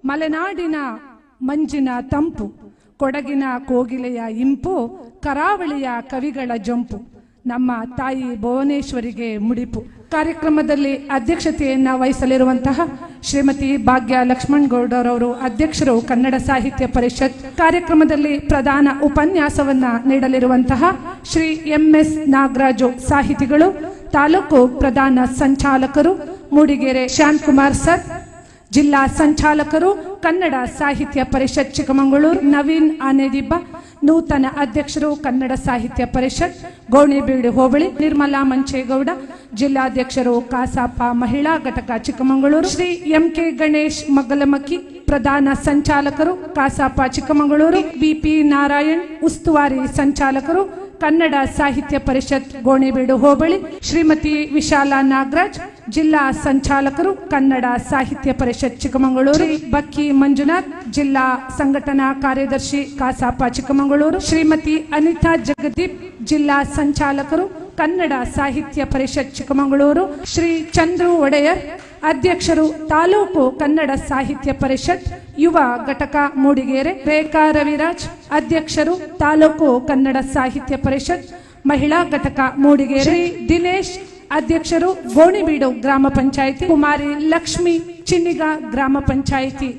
ಮಲೆನಾಡಿನ ಮಂಜಿನ ತಂಪು, ಕೊಡಗಿನ ಕೋಗಿಲೆಯ ಇಂಪು, ಕರಾವಳಿಯ ಕವಿಗಳ ಜಂಪು, ನಮ್ಮ ತಾಯಿ ಭುವನೇಶ್ವರಿಗೆ ಮುಡಿಪು. ಕಾರ್ಯಕ್ರಮದಲ್ಲಿ ಅಧ್ಯಕ್ಷತೆಯನ್ನ ವಹಿಸಲಿರುವಂತಹ ಶ್ರೀಮತಿ ಭಾಗ್ಯ ಲಕ್ಷ್ಮಣಗೌಡರವರು, ಅಧ್ಯಕ್ಷರು, ಕನ್ನಡ ಸಾಹಿತ್ಯ ಪರಿಷತ್. ಕಾರ್ಯಕ್ರಮದಲ್ಲಿ ಪ್ರಧಾನ ಉಪನ್ಯಾಸವನ್ನ ನೀಡಲಿರುವಂತಹ ಶ್ರೀ MS ನಾಗರಾಜು, ಸಾಹಿತಿಗಳು, ತಾಲೂಕು ಪ್ರಧಾನ ಸಂಚಾಲಕರು, ಮೂಡಿಗೆರೆ ಶಾಂತಕುಮಾರ್ ಸರ್, ಜಿಲ್ಲಾ ಸಂಚಾಲಕರು, ಕನ್ನಡ ಸಾಹಿತ್ಯ ಪರಿಷತ್ ಚಿಕ್ಕಮಗಳೂರು. ನವೀನ್ ಆನೆದಿಬ್ಬ, ನೂತನ ಅಧ್ಯಕ್ಷರು, ಕನ್ನಡ ಸಾಹಿತ್ಯ ಪರಿಷತ್ ಗೋಣಿಬೀಡು ಹೋಬಳಿ. ನಿರ್ಮಲಾ ಮಂಚೇಗೌಡ, ಜಿಲ್ಲಾಧ್ಯಕ್ಷರು, ಕಾಸಾಪ ಮಹಿಳಾ ಘಟಕ ಚಿಕ್ಕಮಗಳೂರು. ಶ್ರೀ MK ಗಣೇಶ್ ಮಗಲಮಕ್ಕಿ, ಪ್ರಧಾನ ಸಂಚಾಲಕರು, ಕಾಸಾಪ ಚಿಕ್ಕಮಗಳೂರು. BP ನಾರಾಯಣ್, ಉಸ್ತುವಾರಿ ಸಂಚಾಲಕರು, ಕನ್ನಡ ಸಾಹಿತ್ಯ ಪರಿಷತ್ ಗೋಣಿಬೀಡು ಹೋಬಳಿ. ಶ್ರೀಮತಿ ವಿಶಾಲಾ ನಾಗರಾಜ್, ಜಿಲ್ಲಾ ಸಂಚಾಲಕರು, ಕನ್ನಡ ಸಾಹಿತ್ಯ ಪರಿಷತ್ ಚಿಕ್ಕಮಗಳೂರು. ಬಕ್ಕಿ ಮಂಜುನಾಥ್, ಜಿಲ್ಲಾ ಸಂಘಟನಾ ಕಾರ್ಯದರ್ಶಿ, ಕಾಸಾಪ ಚಿಕ್ಕಮಗಳೂರು. ಶ್ರೀಮತಿ ಅನಿತಾ ಜಗದೀಪ್, ಜಿಲ್ಲಾ ಸಂಚಾಲಕರು, ಕನ್ನಡ ಸಾಹಿತ್ಯ ಪರಿಷತ್ ಚಿಕ್ಕಮಗಳೂರು. ಶ್ರೀ ಚಂದ್ರು ಒಡೆಯರ್, ಅಧ್ಯಕ್ಷರು, ತಾಲೂಕು ಕನ್ನಡ ಸಾಹಿತ್ಯ ಪರಿಷತ್ ಯುವ ಘಟಕ ಮೂಡಿಗೆರೆ. ರೇಖಾ ರವಿರಾಜ್, ಅಧ್ಯಕ್ಷರು, ತಾಲೂಕು ಕನ್ನಡ ಸಾಹಿತ್ಯ ಪರಿಷತ್ ಮಹಿಳಾ ಘಟಕ ಮೂಡಿಗೆರೆ. ಶ್ರೀ ದಿನೇಶ್, ಅಧ್ಯಕ್ಷರು, ಗೋಣಿಬೀಡು ಗ್ರಾಮ ಪಂಚಾಯಿತಿ. ಕುಮಾರಿ ಲಕ್ಷ್ಮಿ, ಚಿನ್ನಿಗ ಗ್ರಾಮ ಪಂಚಾಯಿತಿ.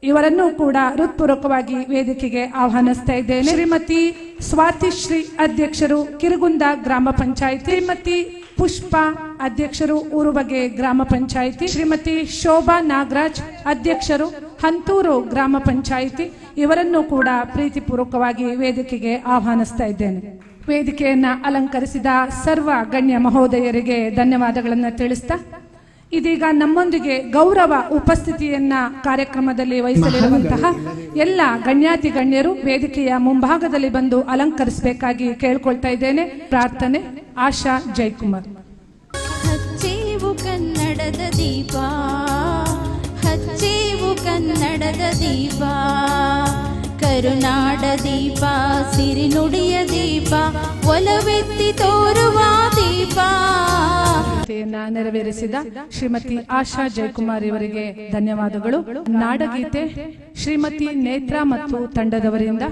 ಇವರನ್ನು ಕೂಡ ಹೃತ್ಪೂರ್ವಕವಾಗಿ ವೇದಿಕೆಗೆ ಆಹ್ವಾನಿಸ್ತಾ ಇದ್ದೇನೆ. ಶ್ರೀಮತಿ ಸ್ವಾತಿ ಶ್ರೀ, ಅಧ್ಯಕ್ಷರು, ಕಿರುಗುಂದ ಗ್ರಾಮ ಪಂಚಾಯಿತಿ. ಶ್ರೀಮತಿ ಪುಷ್ಪ, ಅಧ್ಯಕ್ಷರು, ಊರುಬಗೆ ಗ್ರಾಮ ಪಂಚಾಯಿತಿ. ಶ್ರೀಮತಿ ಶೋಭಾ ನಾಗರಾಜ್, ಅಧ್ಯಕ್ಷರು, ಹಂತೂರು ಗ್ರಾಮ ಪಂಚಾಯಿತಿ. ಇವರನ್ನು ಕೂಡ ಪ್ರೀತಿಪೂರ್ವಕವಾಗಿ ವೇದಿಕೆಗೆ ಆಹ್ವಾನಿಸ್ತಾ ಇದ್ದೇನೆ. ವೇದಿಕೆಯನ್ನ ಅಲಂಕರಿಸಿದ ಸರ್ವ ಗಣ್ಯ ಮಹೋದಯರಿಗೆ ಧನ್ಯವಾದಗಳನ್ನು ತಿಳಿಸ್ತಾ, ಇದೀಗ ನಮ್ಮೊಂದಿಗೆ ಗೌರವ ಉಪಸ್ಥಿತಿಯನ್ನ ಕಾರ್ಯಕ್ರಮದಲ್ಲಿ ವಹಿಸಲಿರುವಂತಹ ಎಲ್ಲ ಗಣ್ಯಾತಿ ಗಣ್ಯರು ವೇದಿಕೆಯ ಮುಂಭಾಗದಲ್ಲಿ ಬಂದು ಅಲಂಕರಿಸಬೇಕಾಗಿ ಕೇಳ್ಕೊಳ್ತಾ ಇದ್ದೇನೆ. ಪ್ರಾರ್ಥನೆ. ಆಶಾ ಜಯಕುಮಾರ್. ಹಚ್ಚೇವು ಕನ್ನಡದ ದೀಪ, ಹಚ್ಚೇವು ಕನ್ನಡದ ದೀಪ, ಕರುನಾಡ ದೀಪ, ಸಿರಿನುಡಿಯ ದೀಪ, ಒಲವೆತ್ತಿ ತೋರುವ ದೀಪ. ನೆರವೇರಿಸಿದ ಶ್ರೀಮತಿ ಆಶಾ ಜಯಕುಮಾರ್ ಇವರಿಗೆ ಧನ್ಯವಾದಗಳು. ನಾಡಗೀತೆ ಶ್ರೀಮತಿ ನೇತ್ರಾ ಮತ್ತು ತಂಡದವರಿಂದ.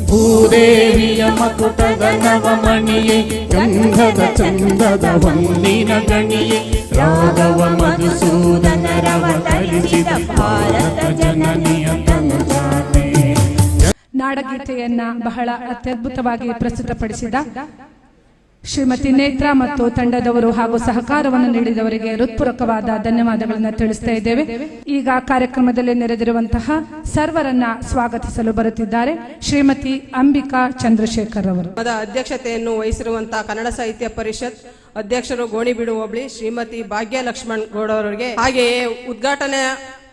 ಭೂದೇವಿಯ ಮಕುಟದ ನವಮಣಿಯೇ, ಗಂಧದ ಚಂದದ ಹೊನ್ನಿನ ಗಣಿಯೇ, ರಾಘವ ಮಧುಸೂದನ ರವ ಕಲಿಸಿದ ಭಾರತ ಜನನಿಯ ತನುಜಾತೆ. ನಾಡಗೀತೆಯನ್ನ ಬಹಳ ಅತ್ಯದ್ಭುತವಾಗಿ ಪ್ರಸ್ತುತಪಡಿಸಿದ ಶ್ರೀಮತಿ ನೇತ್ರಾ ಮತ್ತು ತಂಡದವರು ಹಾಗೂ ಸಹಕಾರವನ್ನು ನೀಡಿದವರಿಗೆ ಹೃತ್ಪೂರ್ವಕವಾದ ಧನ್ಯವಾದಗಳನ್ನು ತಿಳಿಸ್ತಾ ಇದ್ದೇವೆ. ಈಗ ಕಾರ್ಯಕ್ರಮದಲ್ಲಿ ನೆರೆದಿರುವಂತಹ ಸರ್ವರನ್ನ ಸ್ವಾಗತಿಸಲು ಬರುತ್ತಿದ್ದಾರೆ ಶ್ರೀಮತಿ ಅಂಬಿಕಾ ಚಂದ್ರಶೇಖರ್ ಅವರು. ಅಧ್ಯಕ್ಷತೆಯನ್ನು ವಹಿಸಿರುವಂತಹ ಕನ್ನಡ ಸಾಹಿತ್ಯ ಪರಿಷತ್ ಅಧ್ಯಕ್ಷರು, ಗೋಣಿಬೀಡು ಹೋಬಳಿ, ಶ್ರೀಮತಿ ಭಾಗ್ಯ ಲಕ್ಷ್ಮಣಗೌಡ ಅವರಿಗೆ, ಹಾಗೆಯೇ ಉದ್ಘಾಟನೆ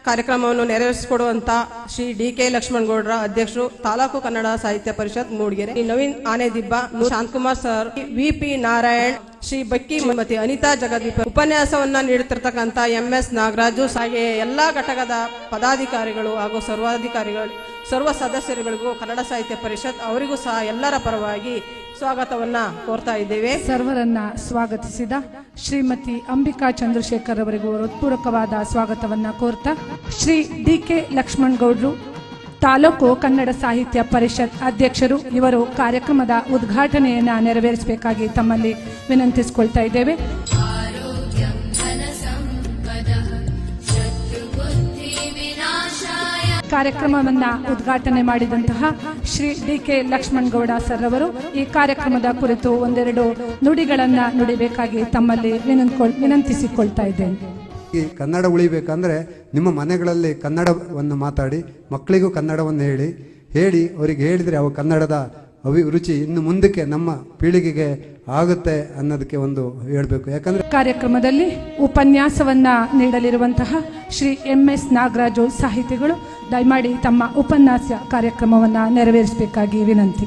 ಕಾರ್ಯಕ್ರಮವನ್ನು ನೆರವೇರಿಸಿಕೊಡುವಂತ ಶ್ರೀ DK ಲಕ್ಷ್ಮಣಗೌಡರ, ಅಧ್ಯಕ್ಷರು, ತಾಲೂಕು ಕನ್ನಡ ಸಾಹಿತ್ಯ ಪರಿಷತ್ ಮೂಡಿಗೆರೆ. ನವೀನ್ ಆನೆದಿಬ್ಬ, ಶಾಂತಕುಮಾರ್ ಸರ್, VP ನಾರಾಯಣ್, ಶ್ರೀ ಬಕ್ಕಿ ಶ್ರೀಮತಿ ಅನಿತಾ ಜಗದೀಪ್, ಉಪನ್ಯಾಸವನ್ನ ನೀಡುತ್ತಿರ್ತಕ್ಕಂಥ MS ನಾಗರಾಜು, ಹಾಗೆ ಎಲ್ಲಾ ಘಟಕದ ಪದಾಧಿಕಾರಿಗಳು ಹಾಗೂ ಸರ್ವಾಧಿಕಾರಿಗಳು, ಸರ್ವ ಸದಸ್ಯರುಗಳಿಗೂ ಕನ್ನಡ ಸಾಹಿತ್ಯ ಪರಿಷತ್ ಅವರಿಗೂ ಸಹ ಎಲ್ಲರ ಪರವಾಗಿ ಸ್ವಾಗತವನ್ನ ಕೋರ್ತಾ ಇದ್ದೇವೆ. ಸರ್ವರನ್ನ ಸ್ವಾಗತಿಸಿದ ಶ್ರೀಮತಿ ಅಂಬಿಕಾ ಚಂದ್ರಶೇಖರ್ ಅವರಿಗೂ ಹೃತ್ಪೂರ್ವಕವಾದ ಸ್ವಾಗತವನ್ನ ಕೋರ್ತಾ, ಶ್ರೀ DK ಲಕ್ಷ್ಮಣಗೌಡರು, ತಾಲೂಕು ಕನ್ನಡ ಸಾಹಿತ್ಯ ಪರಿಷತ್ ಅಧ್ಯಕ್ಷರು, ಇವರು ಕಾರ್ಯಕ್ರಮದ ಉದ್ಘಾಟನೆಯನ್ನ ನೆರವೇರಿಸಬೇಕಾಗಿ ತಮ್ಮಲ್ಲಿ ವಿನಂತಿಸಿಕೊಳ್ತಾ ಇದ್ದೇವೆ. ಕಾರ್ಯಕ್ರಮವನ್ನ ಉದ್ಘಾಟನೆ ಮಾಡಿದಂತಹ ಶ್ರೀ DK ಲಕ್ಷ್ಮಣಗೌಡ ಸರ್ ಅವರು ಈ ಕಾರ್ಯಕ್ರಮದ ಕುರಿತು ಒಂದೆರಡು ನುಡಿಗಳನ್ನ ನುಡಿಬೇಕಾಗಿ ತಮ್ಮಲ್ಲಿ ವಿನಂತಿಸಿಕೊಳ್ತಾ ಇದ್ದೇನೆ. ಈ ಕನ್ನಡ ಉಳಿಬೇಕಂದ್ರೆ ನಿಮ್ಮ ಮನೆಗಳಲ್ಲಿ ಕನ್ನಡವನ್ನು ಮಾತಾಡಿ, ಮಕ್ಕಳಿಗೂ ಕನ್ನಡವನ್ನು ಹೇಳಿ ಅವರಿಗೆ ಹೇಳಿದರೆ ಅವು ಕನ್ನಡದ ಅಭಿರುಚಿ ಇನ್ನು ಮುಂದಕ್ಕೆ ನಮ್ಮ ಪೀಳಿಗೆಗೆ ಆಗುತ್ತೆ ಅನ್ನೋದಕ್ಕೆ ಒಂದು ಹೇಳಬೇಕು. ಯಾಕಂದ್ರೆ ಕಾರ್ಯಕ್ರಮದಲ್ಲಿ ಉಪನ್ಯಾಸವನ್ನ ನೀಡಲಿರುವಂತಹ ಶ್ರೀ MS ನಾಗರಾಜು, ಸಾಹಿತಿಗಳು, ದಯಮಾಡಿ ತಮ್ಮ ಉಪನ್ಯಾಸ ಕಾರ್ಯಕ್ರಮವನ್ನ ನೆರವೇರಿಸಬೇಕಾಗಿ ವಿನಂತಿ.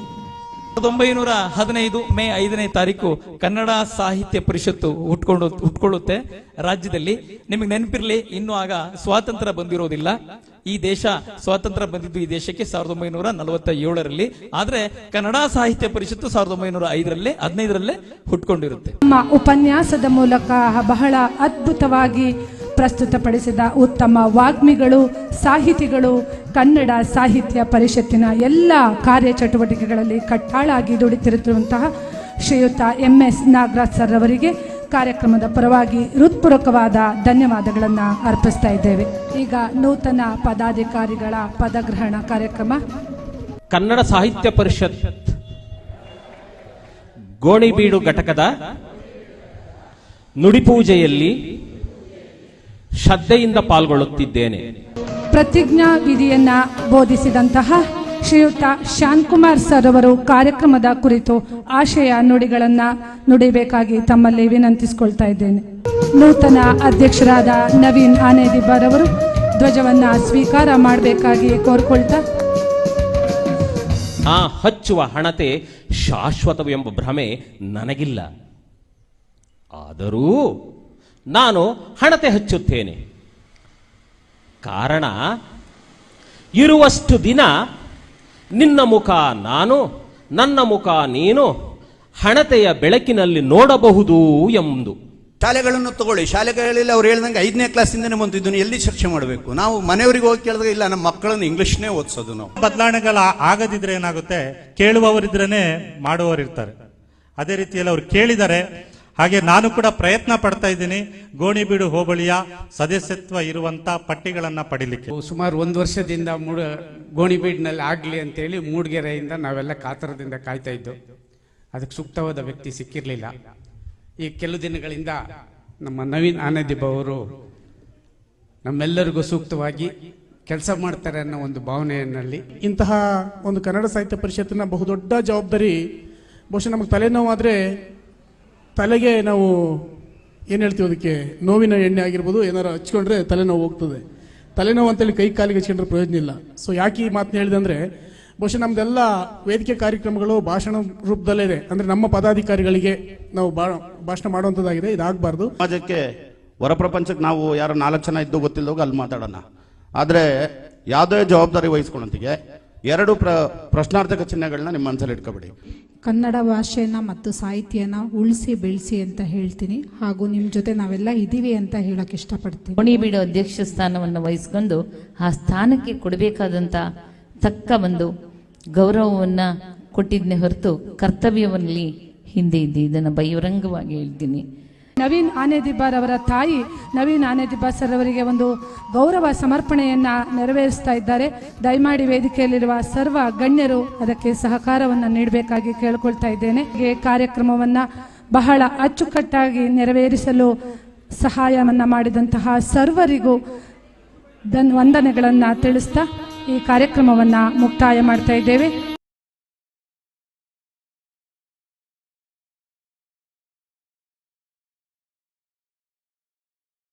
1915 ಮೇ 5ನೇ ತಾರೀಕು ಕನ್ನಡ ಸಾಹಿತ್ಯ ಪರಿಷತ್ತು ಹುಟ್ಕೊಳ್ಳುತ್ತೆ ರಾಜ್ಯದಲ್ಲಿ. ನಿಮಗೆ ನೆನಪಿರ್ಲಿ, ಇನ್ನು ಆಗ ಸ್ವಾತಂತ್ರ್ಯ ಬಂದಿರೋದಿಲ್ಲ. ಈ ದೇಶ ಸ್ವಾತಂತ್ರ್ಯ ಬಂದಿದ್ದು ಈ ದೇಶಕ್ಕೆ 1947ರಲ್ಲಿ. ಆದ್ರೆ ಕನ್ನಡ ಸಾಹಿತ್ಯ ಪರಿಷತ್ತು 1915ರಲ್ಲೇ ಹುಟ್ಕೊಂಡಿರುತ್ತೆ. ನಮ್ಮ ಉಪನ್ಯಾಸದ ಮೂಲಕ ಬಹಳ ಅದ್ಭುತವಾಗಿ ಪ್ರಸ್ತುತಪಡಿಸಿದ ಉತ್ತಮ ವಾಗ್ಮಿಗಳು, ಸಾಹಿತಿಗಳು, ಕನ್ನಡ ಸಾಹಿತ್ಯ ಪರಿಷತ್ತಿನ ಎಲ್ಲ ಕಾರ್ಯಚಟುವಟಿಕೆಗಳಲ್ಲಿ ಕಟ್ಟಾಳಾಗಿ ದುಡಿತಿರುತ್ತಿರುವಂತಹ ಶ್ರೀಯುತ MS ನಾಗರಾಜ್ ಸರ್ ಅವರಿಗೆ ಕಾರ್ಯಕ್ರಮದ ಪರವಾಗಿ ಹೃತ್ಪೂರ್ವಕವಾದ ಧನ್ಯವಾದಗಳನ್ನು ಅರ್ಪಿಸ್ತಾ ಇದ್ದೇವೆ. ಈಗ ನೂತನ ಪದಾಧಿಕಾರಿಗಳ ಪದಗ್ರಹಣ ಕಾರ್ಯಕ್ರಮ. ಕನ್ನಡ ಸಾಹಿತ್ಯ ಪರಿಷತ್ ಗೋಣಿಬೀಡು ಘಟಕದ ನುಡಿಪೂಜೆಯಲ್ಲಿ ಶ್ರದ್ಧೆಯಿಂದ ಪಾಲ್ಗೊಳ್ಳುತ್ತಿದ್ದೇನೆ. ಪ್ರತಿಜ್ಞಾ ವಿಧಿಯನ್ನ ಬೋಧಿಸಿದಂತಹ ಶ್ರೀಯುತ ಶಾಂತಕುಮಾರ್ ಸರ್ ಅವರು ಕಾರ್ಯಕ್ರಮದ ಕುರಿತು ಆಶಯ ನುಡಿಗಳನ್ನು ನುಡಿಬೇಕಾಗಿ ತಮ್ಮಲ್ಲಿ ವಿನಂತಿಸಿಕೊಳ್ತಾ ಇದ್ದೇನೆ. ನೂತನ ಅಧ್ಯಕ್ಷರಾದ ನವೀನ್ ಆನೇದಿಬ್ಬರ್ ಅವರು ಧ್ವಜವನ್ನ ಸ್ವೀಕಾರ ಮಾಡಬೇಕಾಗಿ ಕೋರ್ಕೊಳ್ತಾ, ಆ ಹಚ್ಚುವ ಹಣತೆ ಶಾಶ್ವತವೆಂಬ ಭ್ರಮೆ ನನಗಿಲ್ಲ. ಆದರೂ ನಾನು ಹಣತೆ ಹಚ್ಚುತ್ತೇನೆ. ಕಾರಣ, ಇರುವಷ್ಟು ದಿನ ನಿನ್ನ ಮುಖ ನಾನು, ನನ್ನ ಮುಖ ನೀನು ಹಣತೆಯ ಬೆಳಕಿನಲ್ಲಿ ನೋಡಬಹುದು ಎಂದು. ಶಾಲೆಗಳನ್ನು ತಗೊಳ್ಳಿ. ಶಾಲೆಗಳಲ್ಲಿ ಅವ್ರು ಹೇಳ್ದಂಗೆ 5ನೇ ಕ್ಲಾಸಿಂದನೇ ಬಂತು. ಇದನ್ನು ಎಲ್ಲಿ ಚರ್ಚೆ ಮಾಡಬೇಕು? ನಾವು ಮನೆಯವರಿಗೆ ಹೋಗಿ ಕೇಳಿದಾಗ ಇಲ್ಲ, ನಮ್ಮ ಮಕ್ಕಳನ್ನು ಇಂಗ್ಲಿಷ್ನೇ ಓದಿಸೋದು ನಾವು. ಬದಲಾವಣೆಗಳು ಆಗದಿದ್ರೆ ಏನಾಗುತ್ತೆ, ಕೇಳುವವರಿದ್ರೇನೆ ಮಾಡುವವರಿರ್ತಾರೆ. ಅದೇ ರೀತಿಯಲ್ಲಿ ಅವ್ರು ಕೇಳಿದ್ದಾರೆ. ಹಾಗೆ ನಾನು ಕೂಡ ಪ್ರಯತ್ನ ಪಡ್ತಾ ಇದ್ದೀನಿ ಗೋಣಿಬೀಡು ಹೋಬಳಿಯ ಸದಸ್ಯತ್ವ ಇರುವಂತ ಪಟ್ಟಿಗಳನ್ನ ಪಡಿಲಿಕ್ಕೆ. ಸುಮಾರು 1 ವರ್ಷದಿಂದ ಗೋಣಿಬೀಡಿನಲ್ಲಿ ಆಗಲಿ ಅಂತೇಳಿ ಮೂಡಿಗೆರೆಯಿಂದ ನಾವೆಲ್ಲ ಕಾತರದಿಂದ ಕಾಯ್ತಾ ಇದ್ದು. ಅದಕ್ಕೆ ಸೂಕ್ತವಾದ ವ್ಯಕ್ತಿ ಸಿಕ್ಕಿರಲಿಲ್ಲ. ಈ ಕೆಲವು ದಿನಗಳಿಂದ ನಮ್ಮ ನವೀನ್ ಆನೇದಿಬ್ಬ ಅವರು ನಮ್ಮೆಲ್ಲರಿಗೂ ಸೂಕ್ತವಾಗಿ ಕೆಲಸ ಮಾಡ್ತಾರೆ ಅನ್ನೋ ಒಂದು ಭಾವನೆಯಲ್ಲಿ ಇಂತಹ ಒಂದು ಕನ್ನಡ ಸಾಹಿತ್ಯ ಪರಿಷತ್ತಿನ ಬಹುದೊಡ್ಡ ಜವಾಬ್ದಾರಿ. ಬಹುಶಃ ನಮಗೆ ತಲೆನೋವಾದರೆ ತಲೆಗೆ ನಾವು ಏನು ಹೇಳ್ತೀವಿ, ಅದಕ್ಕೆ ನೋವಿನ ಎಣ್ಣೆ ಆಗಿರ್ಬೋದು, ಏನಾರು ಹಚ್ಕೊಂಡ್ರೆ ತಲೆನೋವು ಹೋಗ್ತದೆ. ತಲೆನೋವು ಅಂತೇಳಿ ಕೈ ಕಾಲಿಗೆ ಹಚ್ಕೊಂಡ್ರೆ ಪ್ರಯೋಜನ ಇಲ್ಲ. ಸೊ ಯಾಕೆ ಈ ಮಾತನ್ನ ಹೇಳಿದೆ ಅಂದರೆ, ಬಹುಶಃ ನಮ್ಮದೆಲ್ಲ ವೇದಿಕೆ ಕಾರ್ಯಕ್ರಮಗಳು ಭಾಷಣ ರೂಪದಲ್ಲೇ ಇದೆ. ಅಂದರೆ ನಮ್ಮ ಪದಾಧಿಕಾರಿಗಳಿಗೆ ನಾವು ಭಾಷಣ ಮಾಡುವಂಥದ್ದಾಗಿದೆ. ಇದಾಗಬಾರ್ದು. ಸಮಾಜಕ್ಕೆ ಹೊರ ಪ್ರಪಂಚಕ್ಕೆ ನಾವು ಯಾರೋ 4 ಜನ ಇದ್ದು ಗೊತ್ತಿಲ್ಲದಾಗ ಅಲ್ಲಿ ಮಾತಾಡೋಣ. ಆದರೆ ಯಾವುದೇ ಜವಾಬ್ದಾರಿ ವಹಿಸ್ಕೊಳ್ಳೋಂತಿಗೆ 2 ಪ್ರಶ್ನಾರ್ಥಕ ಚಿಹ್ನೆಗಳನ್ನ ನಿಮ್ಮ ಮನಸ್ಸಲ್ಲಿ ಇಟ್ಕೊಬೇಡಿ. ಕನ್ನಡ ಭಾಷೆನ ಮತ್ತು ಸಾಹಿತ್ಯನ ಉಳಿಸಿ ಬೆಳೆಸಿ ಅಂತ ಹೇಳ್ತೀನಿ. ಹಾಗೂ ನಿಮ್ಮ ಜೊತೆ ನಾವೆಲ್ಲ ಇದ್ದೀವಿ ಅಂತ ಹೇಳಕ್ಕೆ ಇಷ್ಟಪಡ್ತೀನಿ. ಗೋಣಿಬೀಡು ಅಧ್ಯಕ್ಷ ಸ್ಥಾನವನ್ನು ವಹಿಸಿಕೊಂಡು ಆ ಸ್ಥಾನಕ್ಕೆ ಕೊಡಬೇಕಾದಂಥ ತಕ್ಕ ಒಂದು ಗೌರವವನ್ನು ಕೊಟ್ಟಿದ್ನೇ ಹೊರತು ಕರ್ತವ್ಯವಲ್ಲಿ ಹಿಂದೆ ಇದ್ದೆ. ಇದನ್ನು ಬಹಿರಂಗವಾಗಿ ಹೇಳ್ತೀನಿ. ನವೀನ್ ಆನೇದಿಬ್ಬರ್ ಅವರ ತಾಯಿ ನವೀನ್ ಆನೇದಿಬ್ಬರ್ ಸರ್ ಅವರಿಗೆ ಒಂದು ಗೌರವ ಸಮರ್ಪಣೆಯನ್ನ ನೆರವೇರಿಸ್ತಾ ಇದ್ದಾರೆ. ದಯಮಾಡಿ ವೇದಿಕೆಯಲ್ಲಿರುವ ಸರ್ವ ಗಣ್ಯರು ಅದಕ್ಕೆ ಸಹಕಾರವನ್ನು ನೀಡಬೇಕಾಗಿ ಕೇಳ್ಕೊಳ್ತಾ ಇದ್ದೇನೆ. ಈ ಕಾರ್ಯಕ್ರಮವನ್ನ ಬಹಳ ಅಚ್ಚುಕಟ್ಟಾಗಿ ನೆರವೇರಿಸಲು ಸಹಾಯವನ್ನ ಮಾಡಿದಂತಹ ಸರ್ವರಿಗೂ ವಂದನೆಗಳನ್ನು ತಿಳಿಸ್ತಾ ಈ ಕಾರ್ಯಕ್ರಮವನ್ನ ಮುಕ್ತಾಯ ಮಾಡ್ತಾ ಇದ್ದೇವೆ.